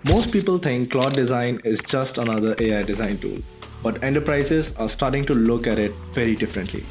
Most people think Claude Design is just another AI design tool, but enterprises are starting to look at it very differently.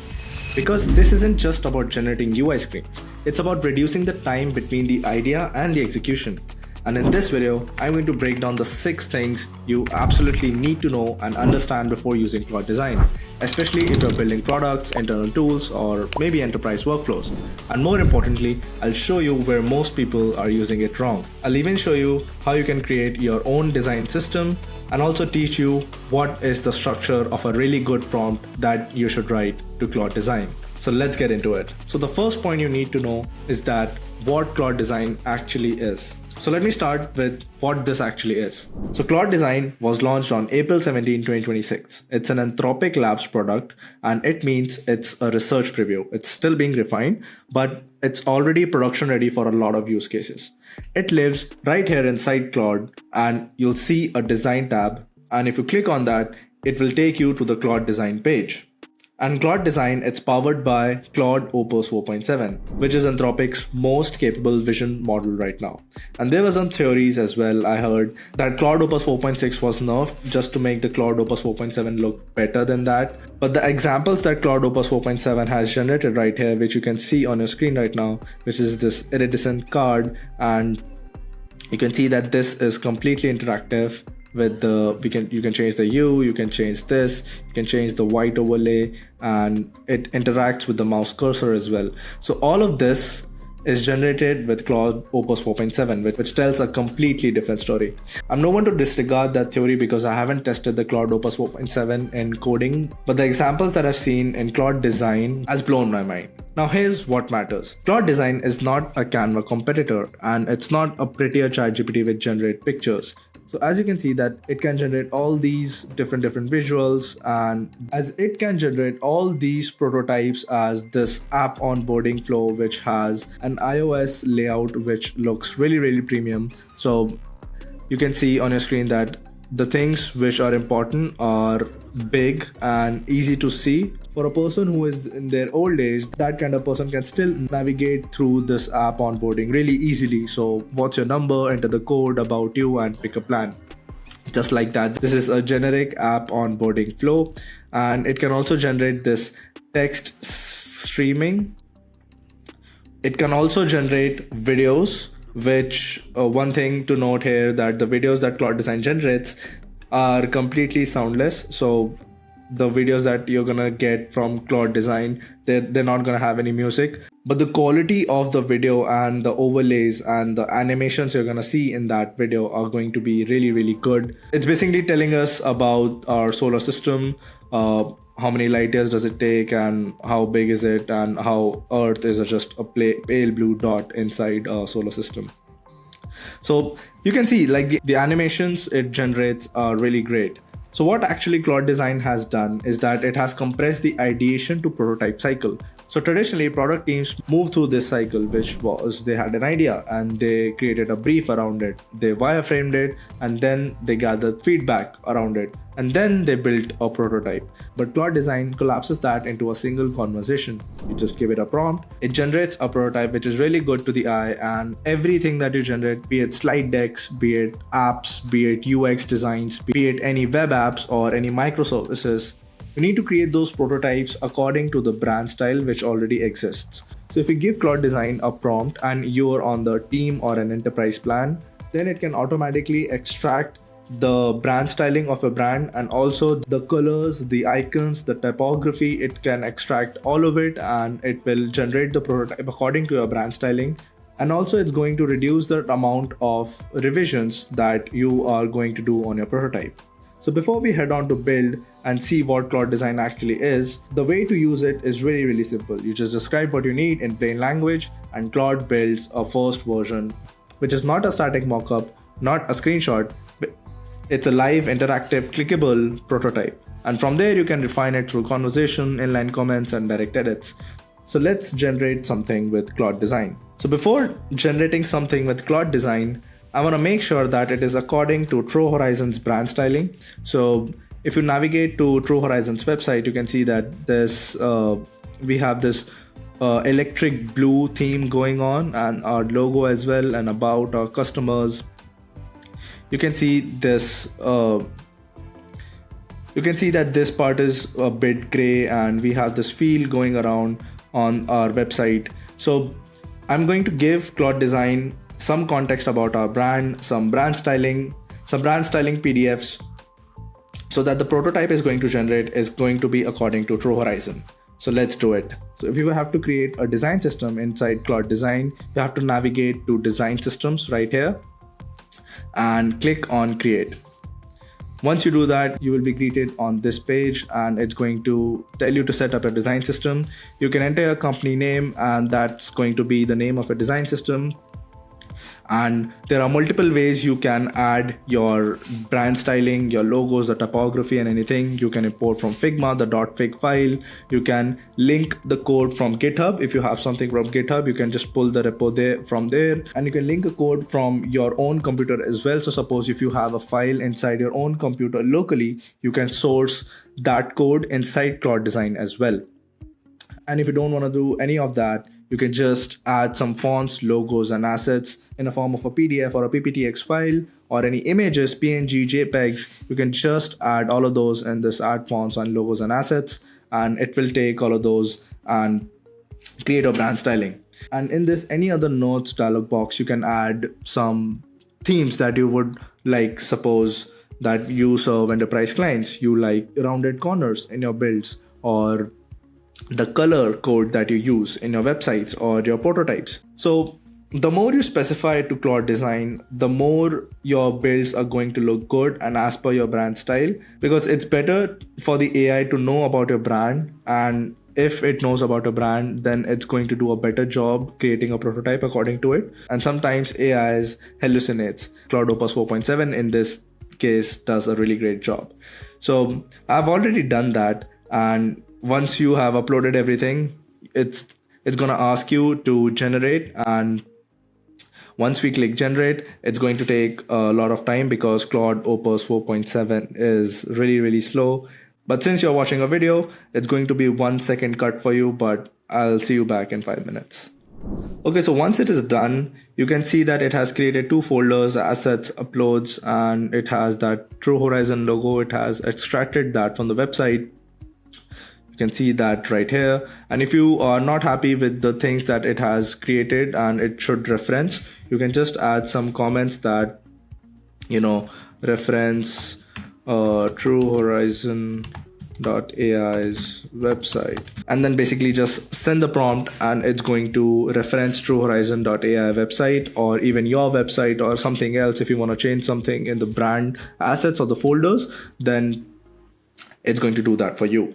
Because this isn't just about generating UI screens, it's about reducing the time between the idea and the execution. And in this video, I'm going to break down the 6 things you absolutely need to know and understand before using Claude Design, especially if you're building products, internal tools, or maybe enterprise workflows. And more importantly, I'll show you where most people are using it wrong. I'll even show you how you can create your own design system and also teach you what is the structure of a really good prompt that you should write to Claude Design. So let's get into it. So the first point you need to know is that what Claude Design actually is. So let me start with what this actually is. So Claude Design was launched on April 17, 2026. It's an Anthropic Labs product, and it means it's a research preview. It's still being refined, but it's already production ready for a lot of use cases. It lives right here inside Claude, and you'll see a design tab. And if you click on that, it will take you to the Claude Design page. And Claude Design, it's powered by Claude Opus 4.7, which is Anthropic's most capable vision model right now. And there were some theories as well. I heard that Claude Opus 4.6 was nerfed just to make the Claude Opus 4.7 look better than that. But the examples that Claude Opus 4.7 has generated right here, which you can see on your screen right now, which is this iridescent card, and you can see that this is completely interactive. With the you can change the hue, you can change this, you can change the white overlay, and it interacts with the mouse cursor as well. So all of this is generated with Claude Opus 4.7, which tells a completely different story. I'm no one to disregard that theory because I haven't tested the Claude Opus 4.7 in coding, but the examples that I've seen in Claude Design has blown my mind. Now here's what matters. Claude Design is not a Canva competitor, and it's not a prettier ChatGPT which generate pictures. So as you can see that it can generate all these different visuals, and as it can generate all these prototypes as this app onboarding flow, which has an iOS layout which looks really premium. So you can see on your screen that the things which are important are big and easy to see. For a person who is in their old age, that kind of person can still navigate through this app onboarding really easily. So what's your number, enter the code about you, and pick a plan. Just like that. This is a generic app onboarding flow, and it can also generate this text streaming. It can also generate videos, which one thing to note here, that the videos that Claude Design generates are completely soundless. So the videos that you're gonna get from Claude Design, they're not gonna have any music, but the quality of the video and the overlays and the animations you're gonna see in that video are going to be really good. It's basically telling us about our solar system, how many light years does it take, and how big is it, and how Earth is just a pale blue dot inside a solar system. So you can see like the animations it generates are really great. So what actually Claude Design has done is that it has compressed the ideation to prototype cycle. So traditionally, product teams move through this cycle, which was they had an idea and they created a brief around it, they wireframed it, and then they gathered feedback around it, and then they built a prototype. But Claude Design collapses that into a single conversation. You just give it a prompt, it generates a prototype which is really good to the eye, and everything that you generate, be it slide decks, be it apps, be it UX designs, be it any web apps or any microservices, you need to create those prototypes according to the brand style which already exists. So if you give Claude Design a prompt and you're on the team or an enterprise plan, then it can automatically extract the brand styling of a brand, and also the colors, the icons, the typography. It can extract all of it, and it will generate the prototype according to your brand styling. And also it's going to reduce the amount of revisions that you are going to do on your prototype. So before we head on to build and see what Claude Design actually is, the way to use it is really simple. You just describe what you need in plain language, and Claude builds a first version, which is not a static mockup, not a screenshot, but it's a live, interactive, clickable prototype. And from there you can refine it through conversation, inline comments, and direct edits. So let's generate something with Claude Design. So before generating something with Claude Design, I want to make sure that it is according to True Horizon's brand styling. So if you navigate to True Horizon's website, you can see that we have this electric blue theme going on, and our logo as well, and about our customers. you can see this you can see that this part is a bit gray and we have this feel going around on our website. So I'm going to give Claude Design some context about our brand, some brand styling PDFs, so that the prototype is going to generate is going to be according to True Horizon. So let's do it. So if you have to create a design system inside Claude Design, you have to navigate to Design Systems right here and click on Create. Once you do that, you will be greeted on this page and it's going to tell you to set up a design system. You can enter a company name and that's going to be the name of a design system. And there are multiple ways you can add your brand styling, your logos, the typography and anything. You can import from Figma, the .fig file. You can link the code from GitHub. If you have something from GitHub, you can just pull the repo from there. And you can link a code from your own computer as well. So suppose if you have a file inside your own computer locally, you can source that code inside Claude Design as well. And if you don't want to do any of that, you can just add some fonts, logos, and assets in a form of a PDF or a PPTX file or any images, PNG, JPEGs. You can just add all of those in this add fonts and logos and assets, and it will take all of those and create a brand styling. And in this any other notes dialog box, you can add some themes that you would like. Suppose that you serve enterprise clients, you like rounded corners in your builds, or the color code that you use in your websites or your prototypes. So the more you specify to Claude Design, the more your builds are going to look good and as per your brand style, because it's better for the AI to know about your brand, and if it knows about a brand, then it's going to do a better job creating a prototype according to it. And sometimes AIs hallucinates. Claude Opus 4.7 in this case does a really great job. So I've already done that, and once you have uploaded everything, it's going to ask you to generate, and once we click generate, it's going to take a lot of time because Claude Opus 4.7 is really slow. But since you're watching a video, it's going to be 1 second cut for you, but I'll see you back in 5 minutes. Okay, so once it is done, you can see that it has created 2 folders, assets, uploads, and it has that True Horizon logo. It has extracted that from the website. You can see that right here. And if you are not happy with the things that it has created and it should reference, you can just add some comments that, reference True Horizon .ai's website, and then basically just send the prompt and it's going to reference True Horizon .ai website, or even your website or something else. If you want to change something in the brand assets or the folders, then it's going to do that for you.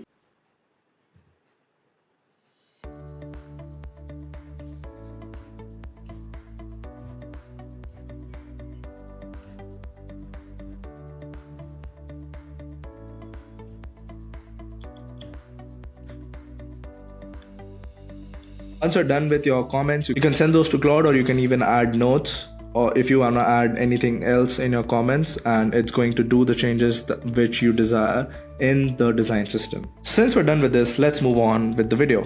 Once you're done with your comments, you can send those to Claude, or you can even add notes, or if you want to add anything else in your comments, and it's going to do the changes which you desire in the design system. Since we're done with this, let's move on with the video.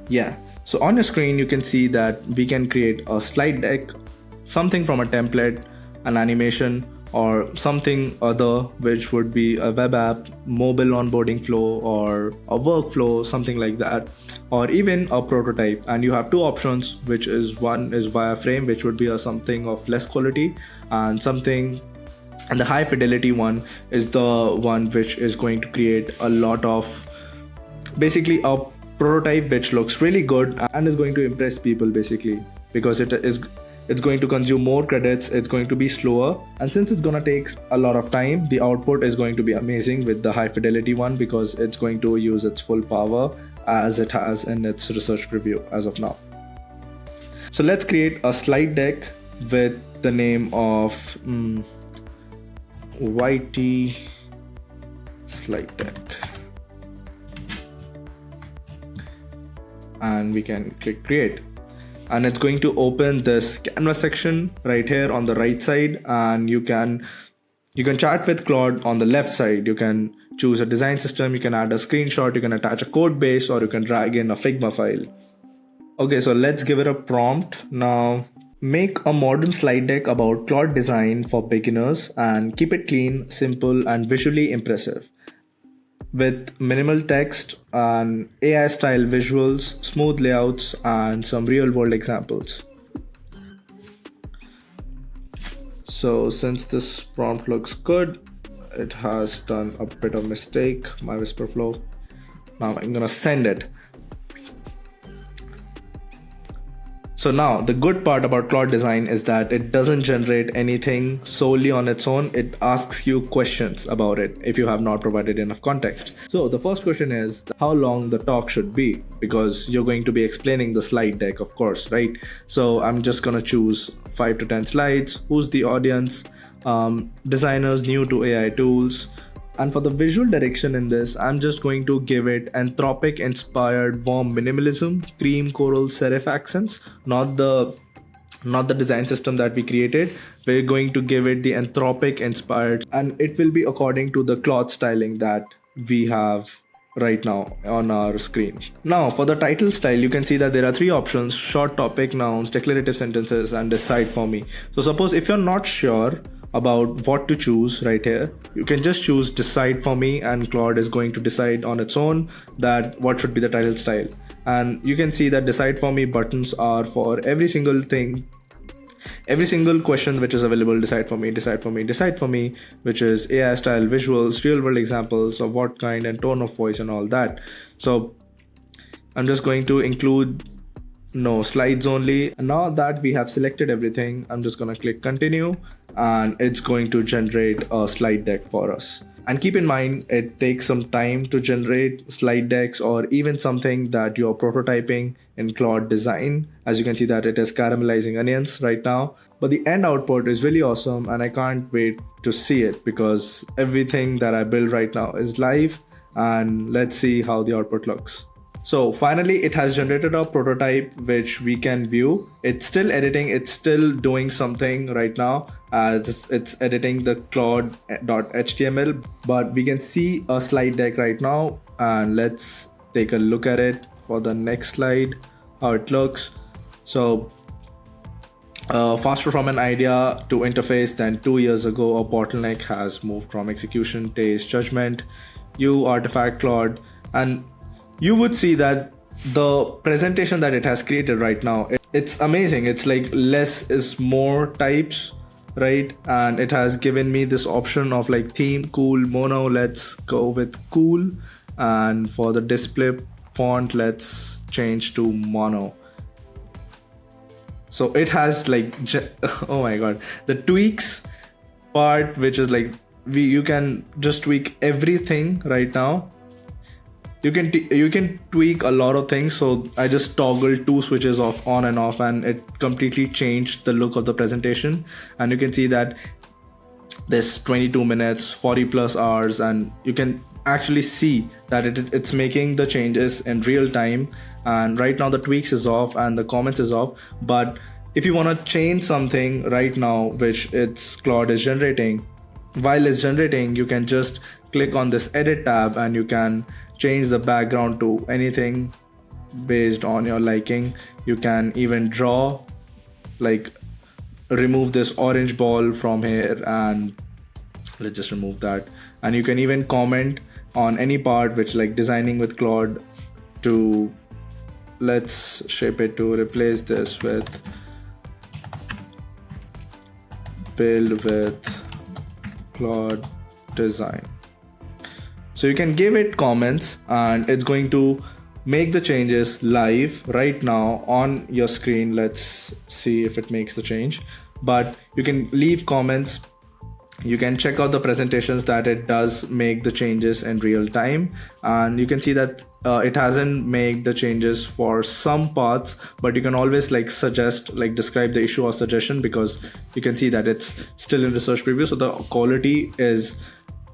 Yeah, so on your screen you can see that we can create a slide deck, something from a template, an animation, or something other, which would be a web app, mobile onboarding flow, or a workflow, something like that, or even a prototype. And you have 2 options, which is one is wireframe, which would be something of less quality, and the high fidelity one is the one which is going to create a lot of, basically a prototype which looks really good and is going to impress people, basically, because it's going to consume more credits, it's going to be slower, and since it's going to take a lot of time, the output is going to be amazing with the high fidelity one, because it's going to use its full power as it has in its research preview as of now. So let's create a slide deck with the name of YT slide deck. And we can click create. and it's going to open this canvas section right here on the right side, and you can chat with Claude on the left side. You can choose a design system, you can add a screenshot, you can attach a code base, or you can drag in a Figma file. Okay, so let's give it a prompt now. Make a modern slide deck about Claude Design for beginners and keep it clean, simple, and visually impressive, with minimal text and AI style visuals, smooth layouts, and some real world examples. So since this prompt looks good, it has done a bit of mistake, my whisper flow. Now I'm gonna send it. So now the good part about Claude Design is that it doesn't generate anything solely on its own. It asks you questions about it if you have not provided enough context. So the first question is how long the talk should be, because you're going to be explaining the slide deck, of course, right? So I'm just gonna choose 5 to 10 slides. Who's the audience? Designers new to AI tools. And for the visual direction in this, I'm just going to give it Anthropic inspired warm minimalism, cream coral serif accents, not the design system that we created. We're going to give it the Anthropic inspired, and it will be according to the Claude styling that we have right now on our screen. Now for the title style, you can see that there are 3 options: short topic, nouns, declarative sentences, and decide for me. So suppose if you're not sure about what to choose right here, you can just choose decide for me, and Claude is going to decide on its own that what should be the title style. And you can see that decide for me buttons are for every single thing, every single question which is available. Decide for me, decide for me, decide for me, which is AI style visuals, real world examples of what kind, and tone of voice and all that. So I'm just going to include no slides only. And now that we have selected everything, I'm just gonna click continue, and it's going to generate a slide deck for us. And keep in mind, it takes some time to generate slide decks or even something that you're prototyping in Claude Design. As you can see that it is caramelizing onions right now, but the end output is really awesome, and I can't wait to see it because everything that I build right now is live, and let's see how the output looks. So finally, it has generated a prototype which we can view. It's still editing, it's still doing something right now. It's editing the Claude.html, but we can see a slide deck right now, and let's take a look at it for the next slide, how it looks. So faster from an idea to interface than 2 years ago, a bottleneck has moved from execution, taste, judgment, you artifact Claude, and you would see that the presentation that it has created right now, it's amazing. It's like less is more types, right? And it has given me this option of like theme, cool, mono. Let's go with cool. And for the display font, let's change to mono. So it has like, oh my god, the tweaks part, which is like you can just tweak everything right now. You can tweak a lot of things. So I just toggled 2 switches off, on and off, and it completely changed the look of the presentation. And you can see that there's 22 minutes, 40 plus hours, and you can actually see that it's making the changes in real time. And right now the tweaks is off and the comments is off. But if you want to change something right now, which it's Claude is generating, while it's generating, you can just click on this edit tab and you can change the background to anything based on your liking. You can even draw, like remove this orange ball from here, and let's just remove that. And you can even comment on any part, which like designing with Claude to, let's shape it to replace this with build with Claude Design. So you can give it comments and it's going to make the changes live right now on your screen. Let's see if it makes the change, but you can leave comments. You can check out the presentations that it does make the changes in real time, and you can see that it hasn't made the changes for some parts, but you can always like suggest, like describe the issue or suggestion, because you can see that it's still in research preview. So the quality is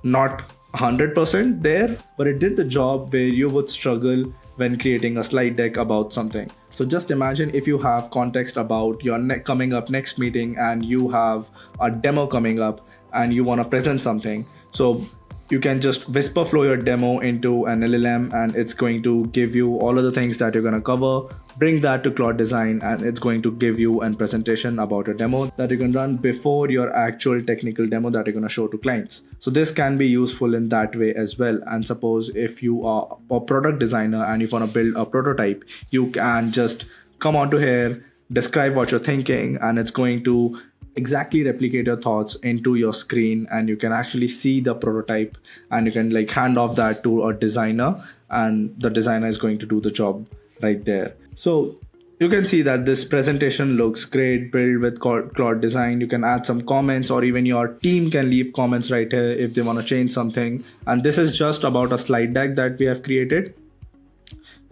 not 100% there, but it did the job where you would struggle when creating a slide deck about something. So just imagine if you have context about your coming up next meeting, and you have a demo coming up and you want to present something. So you can just whisper flow your demo into an LLM, and it's going to give you all of the things that you're going to cover. Bring that to Claude Design, and it's going to give you a presentation about a demo that you can run before your actual technical demo that you're going to show to clients. So this can be useful in that way as well. And suppose if you are a product designer and you want to build a prototype, you can just come onto here, describe what you're thinking, and it's going to exactly replicate your thoughts into your screen, and you can actually see the prototype, and you can like hand off that to a designer, and the designer is going to do the job right there. So you can see that this presentation looks great, built with Claude Design. You can add some comments, or even your team can leave comments right here if they want to change something. And this is just about a slide deck that we have created,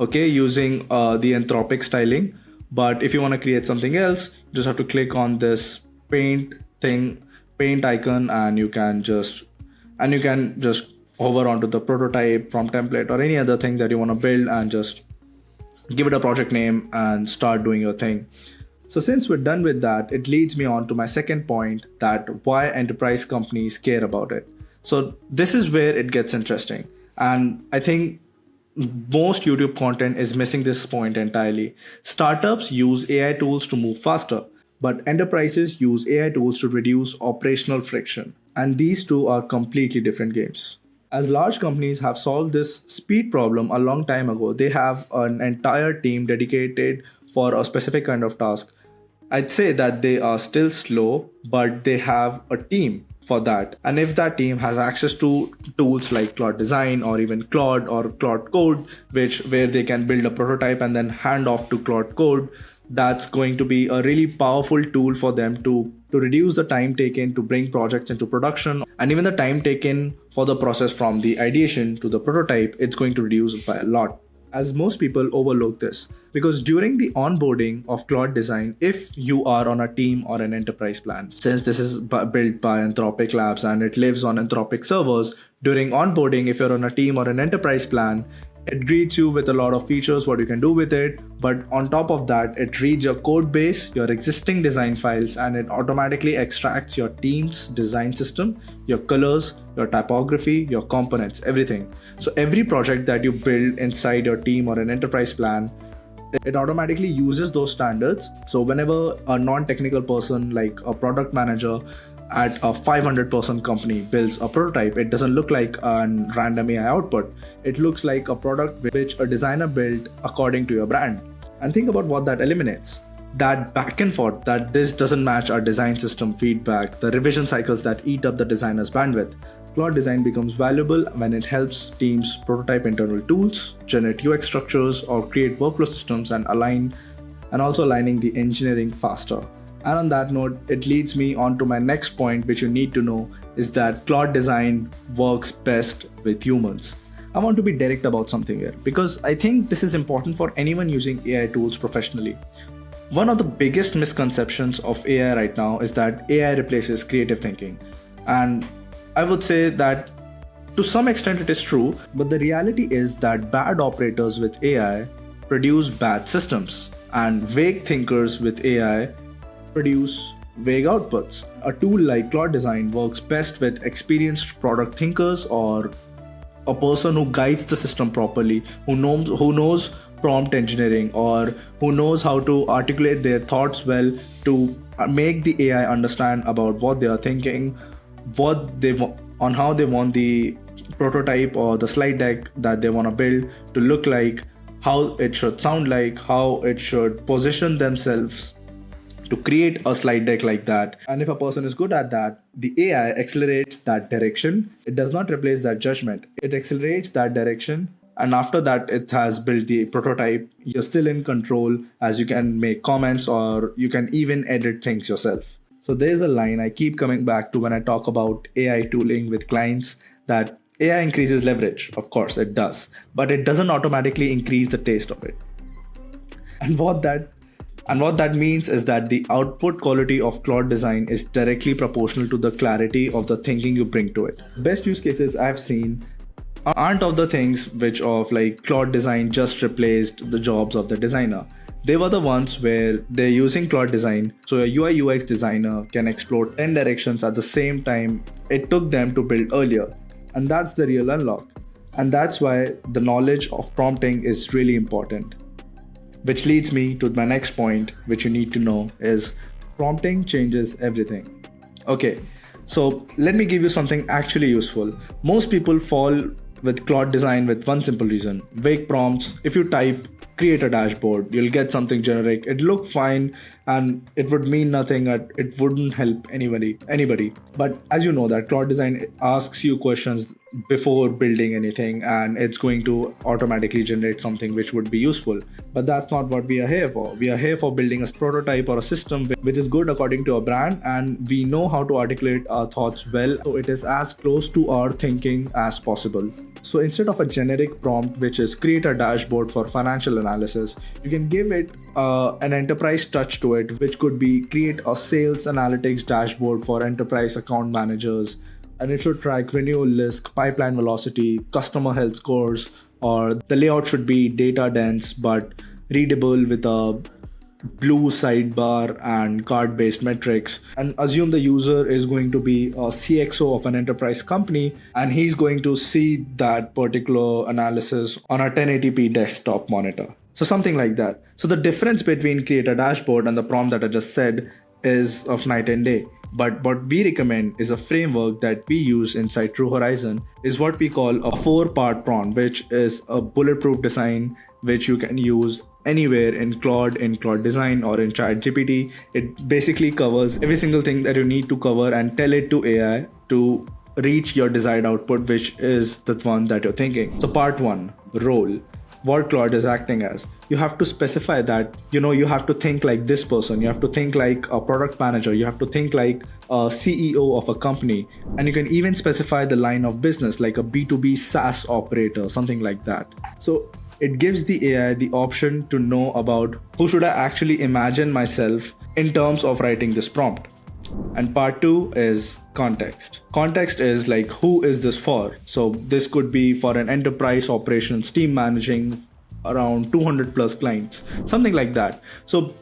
okay, using the Anthropic styling. But if you want to create something else, you just have to click on this paint icon, and you can just hover onto the prototype from template or any other thing that you want to build, and just give it a project name and start doing your thing. So since we're done with that, it leads me on to my second point, that why enterprise companies care about it. So this is where it gets interesting, and I think most YouTube content is missing this point entirely. Startups use AI tools to move faster, but enterprises use AI tools to reduce operational friction. And these two are completely different games. As large companies have solved this speed problem a long time ago, they have an entire team dedicated for a specific kind of task. I'd say that they are still slow, but they have a team for that. And if that team has access to tools like Claude Design or even Claude or Claude Code, where they can build a prototype and then hand off to Claude Code, that's going to be a really powerful tool for them to reduce the time taken to bring projects into production, and even the time taken for the process from the ideation to the prototype, it's going to reduce by a lot. As most people overlook this, because during the onboarding of Claude Design, if you are on a team or an enterprise plan, since this is built by Anthropic Labs and it lives on Anthropic servers, during onboarding, if you're on a team or an enterprise plan, it greets you with a lot of features, what you can do with it. But on top of that, it reads your code base, your existing design files, and it automatically extracts your team's design system, your colors, your typography, your components, everything. So every project that you build inside your team or an enterprise plan, it automatically uses those standards. So whenever a non-technical person like a product manager at a 500-person company builds a prototype, it doesn't look like a random AI output. It looks like a product which a designer built according to your brand. And think about what that eliminates. That back and forth, that this doesn't match our design system feedback, the revision cycles that eat up the designer's bandwidth. Claude Design becomes valuable when it helps teams prototype internal tools, generate UX structures, or create workflow systems, and also aligning the engineering faster. And on that note, it leads me on to my next point, which you need to know, is that Claude Design works best with humans. I want to be direct about something here, because I think this is important for anyone using AI tools professionally. One of the biggest misconceptions of AI right now is that AI replaces creative thinking. And I would say that to some extent it is true, but the reality is that bad operators with AI produce bad systems, and vague thinkers with AI produce vague outputs. A tool like Claude Design works best with experienced product thinkers, or a person who guides the system properly, who knows prompt engineering, or who knows how to articulate their thoughts well to make the AI understand about what they are thinking, on how they want the prototype or the slide deck that they want to build to look like, how it should sound like, how it should position themselves to create a slide deck like that. And if a person is good at that, the AI accelerates that direction. It does not replace that judgment. It accelerates that direction. And after that, it has built the prototype. You're still in control, as you can make comments, or you can even edit things yourself. So there's a line I keep coming back to when I talk about AI tooling with clients, that AI increases leverage. Of course it does, but it doesn't automatically increase the taste of it. And what that means is that the output quality of Claude Design is directly proportional to the clarity of the thinking you bring to it. Best use cases I've seen aren't of the things which of like Claude Design just replaced the jobs of the designer. They were the ones where they're using Claude Design, so a UI UX designer can explore 10 directions at the same time it took them to build earlier. And that's the real unlock. And that's why the knowledge of prompting is really important. Which leads me to my next point, which you need to know is prompting changes everything. Okay, so let me give you something actually useful. Most people fall with Claude Design with one simple reason: vague prompts. If you type create a dashboard, you'll get something generic. It look fine and it would mean nothing. It wouldn't help anybody. But as you know that Claude Design asks you questions before building anything, and it's going to automatically generate something which would be useful. But that's not what we are here for. We are here for building a prototype or a system which is good according to a brand, and we know how to articulate our thoughts well, so it is as close to our thinking as possible. So instead of a generic prompt which is create a dashboard for financial analysis, you can give it an enterprise touch to it, which could be create a sales analytics dashboard for enterprise account managers, and it should track renewal list, pipeline velocity, customer health scores, or the layout should be data dense but readable with a blue sidebar and card-based metrics. And assume the user is going to be a CXO of an enterprise company, and he's going to see that particular analysis on a 1080p desktop monitor. So something like that. So the difference between create a dashboard and the prompt that I just said is of night and day. But what we recommend is a framework that we use inside True Horizon is what we call a 4-part prompt, which is a bulletproof design which you can use anywhere in Claude Design, or in ChatGPT. It basically covers every single thing that you need to cover and tell it to AI to reach your desired output, which is the one that you're thinking. So part 1, role. What Claude is acting as. You have to specify that, you have to think like this person. You have to think like a product manager. You have to think like a CEO of a company. And you can even specify the line of business, like a B2B SaaS operator, something like that. So it gives the AI the option to know about who should I actually imagine myself in terms of writing this prompt. And part 2 is context. Context is like, who is this for? So this could be for an enterprise operations team managing around 200 plus clients, something like that. So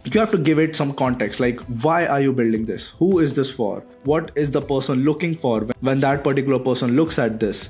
you have to give it some context, like why are you building this? Who is this for? What is the person looking for when that particular person looks at this?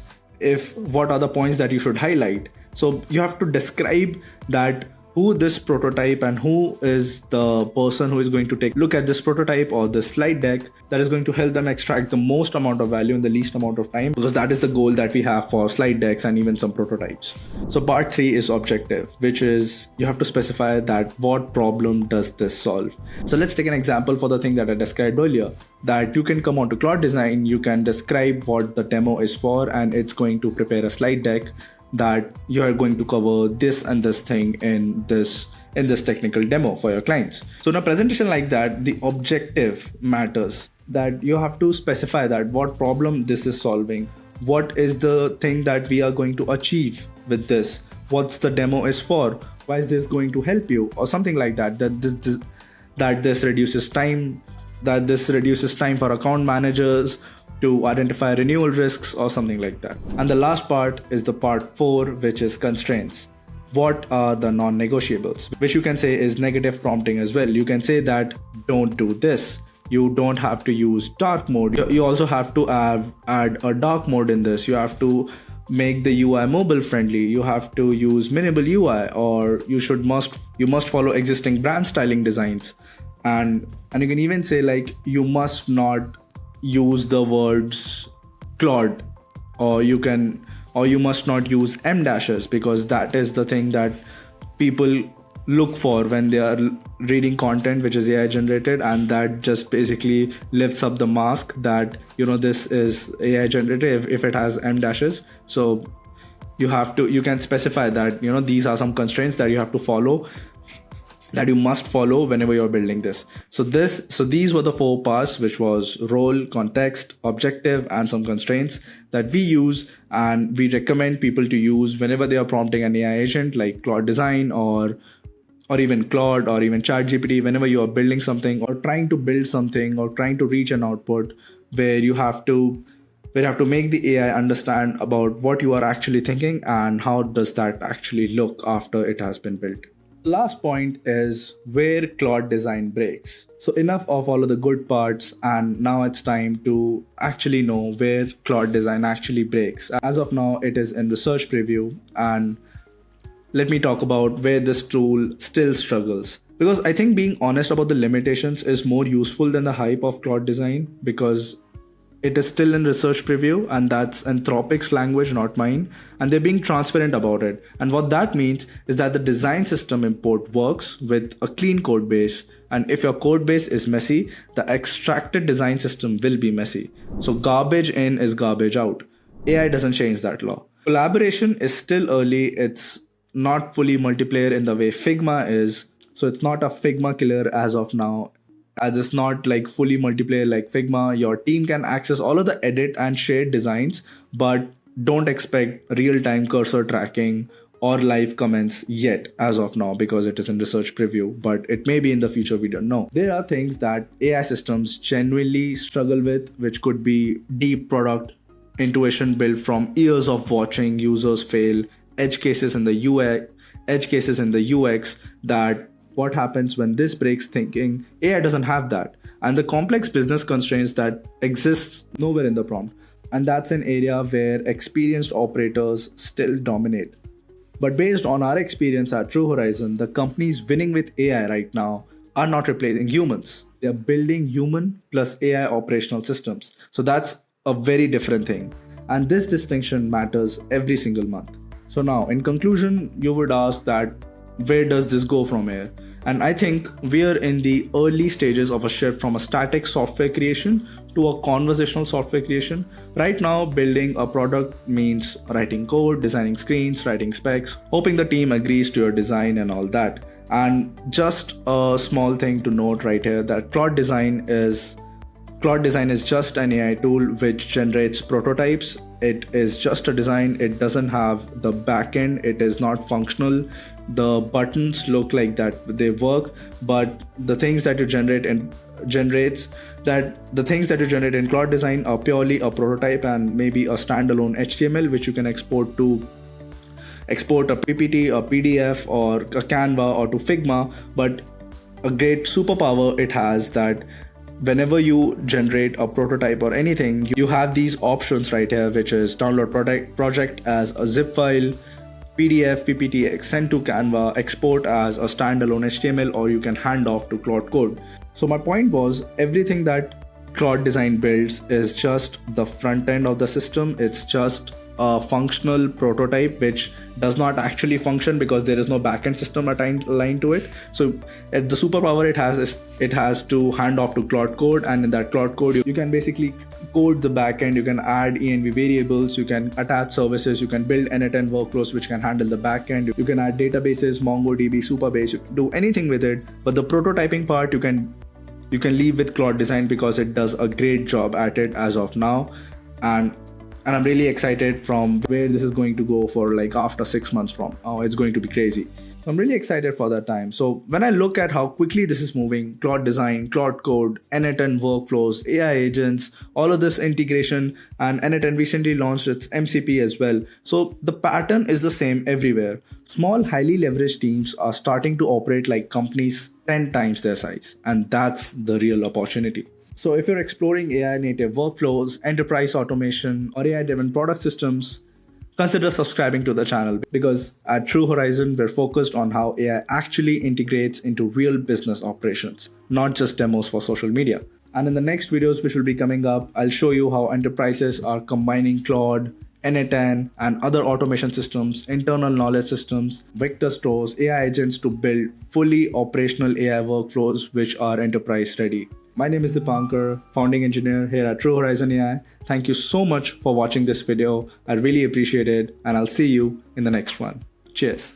What are the points that you should highlight? So you have to describe that who this prototype and who is the person who is going to take a look at this prototype or this slide deck that is going to help them extract the most amount of value in the least amount of time, because that is the goal that we have for slide decks and even some prototypes. So part 3 is objective, which is you have to specify that what problem does this solve. So let's take an example for the thing that I described earlier, that you can come onto Claude Design, you can describe what the demo is for, and it's going to prepare a slide deck that you are going to cover this and this thing in this technical demo for your clients. So in a presentation like that, the objective matters, that you have to specify that what problem this is solving, what is the thing that we are going to achieve with this, what's the demo is for, why is this going to help you, or something like that, that this reduces time for account managers to identify renewal risks or something like that. And the last part is the part 4, which is constraints. What are the non-negotiables, which you can say is negative prompting as well. You can say that don't do this. You don't have to use dark mode. You also have to add a dark mode in this. You have to make the UI mobile friendly. You have to use minimal UI, or you must follow existing brand styling designs. And you can even say like you must not use the words Claude, or you must not use M dashes, because that is the thing that people look for when they are reading content which is AI generated, and that just basically lifts up the mask that this is AI generated if it has M dashes. So you can specify that these are some constraints that you have to follow, that you must follow whenever you're building this. So these were the 4 parts, which was role, context, objective, and some constraints that we use and we recommend people to use whenever they are prompting an AI agent like Claude Design or even Claude or even ChatGPT, whenever you are building something or trying to build something or trying to reach an output where you have to make the AI understand about what you are actually thinking and how does that actually look after it has been built. Last point is where Claude Design breaks. So enough of all of the good parts, and now it's time to actually know where Claude Design actually breaks. As of now, it is in research preview, and let me talk about where this tool still struggles. Because I think being honest about the limitations is more useful than the hype of Claude Design, because it is still in research preview, and that's Anthropic's language, not mine, and they're being transparent about it. And what that means is that the design system import works with a clean code base, and if your code base is messy, the extracted design system will be messy. So garbage in is garbage out. AI doesn't change that law. Collaboration is still early. It's not fully multiplayer in the way Figma is. So it's not a Figma killer as of now, as it's not like fully multiplayer like Figma. Your team can access all of the edit and shared designs, but don't expect real-time cursor tracking or live comments yet as of now, because it is in research preview, but it may be in the future, we don't know. There are things that AI systems genuinely struggle with, which could be deep product intuition built from years of watching users fail, edge cases in the UI, edge cases in the UX, that what happens when this breaks thinking. AI doesn't have that. And the complex business constraints that exists nowhere in the prompt. And that's an area where experienced operators still dominate. But based on our experience at True Horizon, the companies winning with AI right now are not replacing humans. They're building human plus AI operational systems. So that's a very different thing. And this distinction matters every single month. So now, in conclusion, you would ask that where does this go from here? And I think we are in the early stages of a shift from a static software creation to a conversational software creation. Right now, building a product means writing code, designing screens, writing specs, hoping the team agrees to your design and all that. And just a small thing to note right here, that Claude Design is just an AI tool which generates prototypes. It is just a design. It doesn't have the backend. It is not functional. The buttons look like that they work, but the things that you generate in Claude Design are purely a prototype and maybe a standalone HTML which you can export a PPT, a PDF, or a Canva, or to Figma. But a great superpower it has that whenever you generate a prototype or anything, you have these options right here, which is download project as a zip file, PDF, PPT, send to Canva, export as a standalone HTML, or you can hand off to Claude Code. So my point was, everything that Claude Design builds is just the front end of the system. It's just a functional prototype which does not actually function because there is no backend system aligned to it. So the superpower it has is it has to hand off to Claude Code, and in that Claude Code you can basically code the backend, you can add env variables, you can attach services, you can build n10 workflows which can handle the backend, you can add databases, MongoDB, Supabase, you can do anything with it. But the prototyping part you can leave with Claude Design because it does a great job at it as of now. And I'm really excited from where this is going to go for like after 6 months from now. It's going to be crazy. So I'm really excited for that time. So when I look at how quickly this is moving, Claude Design, Claude Code, n10 workflows, AI agents, all of this integration, and n10 recently launched its MCP as well. So the pattern is the same everywhere. Small, highly leveraged teams are starting to operate like companies 10 times their size. And that's the real opportunity. So if you're exploring AI native workflows, enterprise automation, or AI driven product systems, consider subscribing to the channel, because at True Horizon, we're focused on how AI actually integrates into real business operations, not just demos for social media. And in the next videos which will be coming up, I'll show you how enterprises are combining Claude, n10, and other automation systems, internal knowledge systems, vector stores, AI agents to build fully operational AI workflows which are enterprise ready. My name is Dipankar, founding engineer here at True Horizon AI. Thank you so much for watching this video. I really appreciate it, and I'll see you in the next one. Cheers.